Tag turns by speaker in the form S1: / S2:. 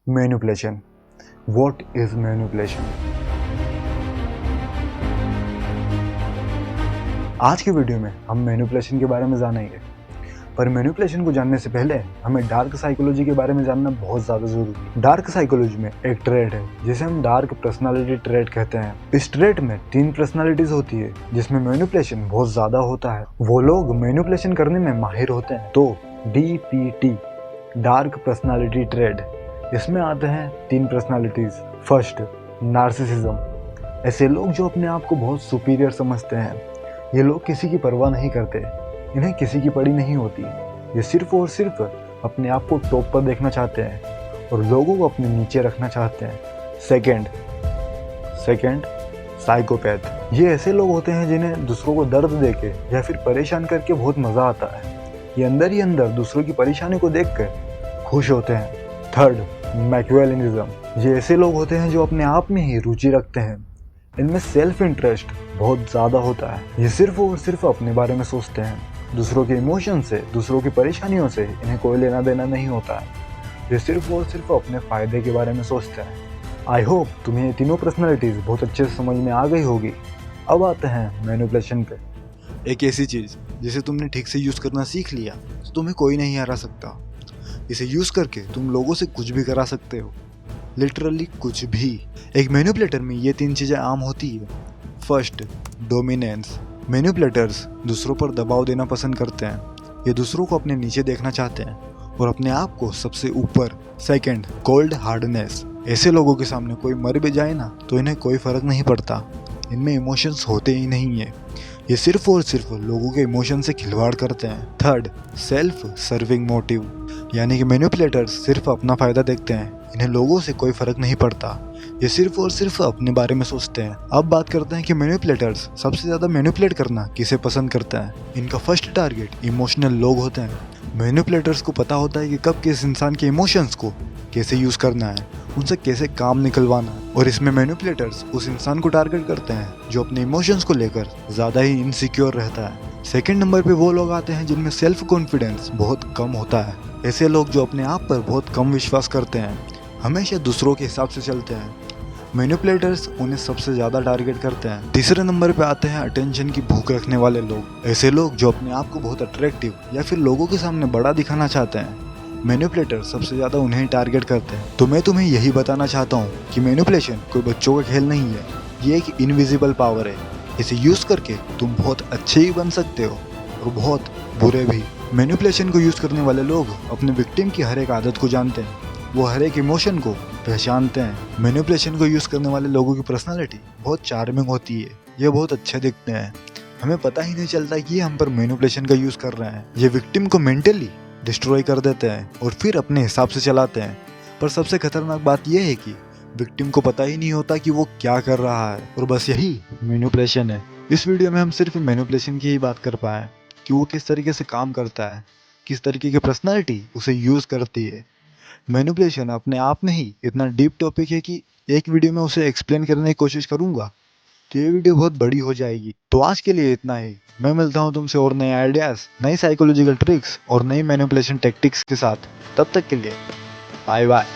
S1: Manipulation. What is manipulation? आज की video में हम मैनिपुलेशन के बारे में जानेंगे, पर मैनिपुलेशन को जानने से पहले हमें डार्क साइकोलॉजी के बारे में जानना बहुत ज़्यादा ज़रूरी है। डार्क साइकोलॉजी में एक ट्रेट है जिसे हम डार्क पर्सनालिटी ट्रेट कहते हैं। इस ट्रेट में 3 पर्सनालिटीज होती है जिसमें मैनिपुलेशन बहुत ज़्यादा होता है। वो लोग मैनिपुलेशन करने में माहिर होते हैं। तो DPT, डार्क पर्सनालिटी ट्रेट, इसमें आते हैं 3 पर्सनालिटीज। First, narcissism. ऐसे लोग जो अपने आप को बहुत सुपीरियर समझते हैं। ये लोग किसी की परवाह नहीं करते, इन्हें किसी की पड़ी नहीं होती। ये सिर्फ और सिर्फ अपने आप को टॉप पर देखना चाहते हैं और लोगों को अपने नीचे रखना चाहते हैं। Second, psychopath. ये ऐसे लोग होते हैं जिन्हें दूसरों को दर्द देके या फिर परेशान करके बहुत मज़ा आता है। ये अंदर ही अंदर दूसरों की परेशानी को देखकर खुश होते हैं। थर्ड, मैकियावेलिज्म। ये ऐसे लोग होते हैं जो अपने आप में ही रुचि रखते हैं। इनमें सेल्फ इंटरेस्ट बहुत ज़्यादा होता है। ये सिर्फ और सिर्फ अपने बारे में सोचते हैं। दूसरों के इमोशन से, दूसरों की परेशानियों से इन्हें कोई लेना देना नहीं होता है। ये सिर्फ और सिर्फ अपने फ़ायदे के बारे में सोचते हैं। आई होप तुम्हें ये तीनों पर्सनैलिटीज़ बहुत अच्छे से समझ में आ गई होगी। अब आते हैं मैनिपुलेशन पे।
S2: एक ऐसी चीज़ जिसे तुमने ठीक से यूज़ करना सीख लिया तो तुम्हें कोई नहीं हरा सकता। इसे यूज़ करके तुम लोगों से कुछ भी करा सकते हो, लिटरली कुछ भी। एक मैनिपुलेटर में ये 3 चीज़ें आम होती है। First, dominance. मैनिपुलेटर्स दूसरों पर दबाव देना पसंद करते हैं। ये दूसरों को अपने नीचे देखना चाहते हैं और अपने आप को सबसे ऊपर। Second, cold hardness. ऐसे लोगों के सामने कोई मर भी जाए ना तो इन्हें कोई फर्क नहीं पड़ता। इनमें इमोशंस होते ही नहीं है। ये सिर्फ और सिर्फ लोगों के इमोशन से खिलवाड़ करते हैं। Third, self serving motive. यानी कि मैनिपुलेटर्स सिर्फ अपना फ़ायदा देखते हैं। इन्हें लोगों से कोई फ़र्क नहीं पड़ता। ये सिर्फ और सिर्फ अपने बारे में सोचते हैं। अब बात करते हैं कि मैनिपुलेटर्स सबसे ज़्यादा मैनिपुलेट करना किसे पसंद करते हैं। इनका फर्स्ट टारगेट इमोशनल लोग होते हैं। मैनिपुलेटर्स को पता होता है कि कब किस इंसान के इमोशंस को कैसे यूज़ करना है, उनसे कैसे काम निकलवाना है। और इसमें मैनिपुलेटर्स उस इंसान को टारगेट करते हैं जो अपने इमोशंस को लेकर ज़्यादा ही इनसिक्योर रहता है। सेकंड नंबर पे वो लोग आते हैं जिनमें सेल्फ कॉन्फिडेंस बहुत कम होता है। ऐसे लोग जो अपने आप पर बहुत कम विश्वास करते हैं, हमेशा दूसरों के हिसाब से चलते हैं। मैनिपुलेटर्स उन्हें सबसे ज़्यादा टारगेट करते हैं। तीसरे नंबर पे आते हैं अटेंशन की भूख रखने वाले लोग। ऐसे लोग जो अपने आप को बहुत अट्रैक्टिव या फिर लोगों के सामने बड़ा दिखाना चाहते हैं। मैनिपुलेटर सबसे ज़्यादा उन्हें टारगेट करते हैं। तो मैं तुम्हें यही बताना चाहता हूँ कि मैनिपुलेशन कोई बच्चों का खेल नहीं है। ये एक इनविजिबल पावर है। इसे यूज़ करके तुम बहुत अच्छे ही बन सकते हो और बहुत बुरे भी। मैनिपुलेशन को यूज़ करने वाले लोग अपने विक्टिम की हर एक आदत को जानते हैं। वो हर एक इमोशन को पहचानते हैं। मैनिपुलेशन को यूज़ करने वाले लोगों की पर्सनालिटी बहुत चार्मिंग होती है। ये बहुत अच्छे दिखते हैं। हमें पता ही नहीं चलता कि ये हम पर मैनिपुलेशन का यूज़ कर रहे हैं। ये विक्टिम को मेंटली डिस्ट्रॉय कर देते हैं और फिर अपने हिसाब से चलाते हैं। पर सबसे खतरनाक बात यह है कि विक्टिम को पता ही नहीं होता कि वो क्या कर रहा है, और बस यही मैनिपुलेशन है। इस वीडियो में हम सिर्फ मैनिपुलेशन की ही बात कर पाए कि वो किस तरीके से काम करता है, किस तरीके की पर्सनालिटी उसे यूज़ करती है। मैनिपुलेशन अपने आप में ही इतना डीप टॉपिक है कि एक वीडियो में उसे एक्सप्लेन करने की कोशिश करूंगा तो ये वीडियो बहुत बड़ी हो जाएगी। तो आज के लिए इतना ही। मैं मिलता हूं तुमसे और नए आइडियाज़, नई साइकोलॉजिकल ट्रिक्स और नई मैनिपुलेशन टेक्टिक्स के साथ। तब तक के लिए बाय बाय।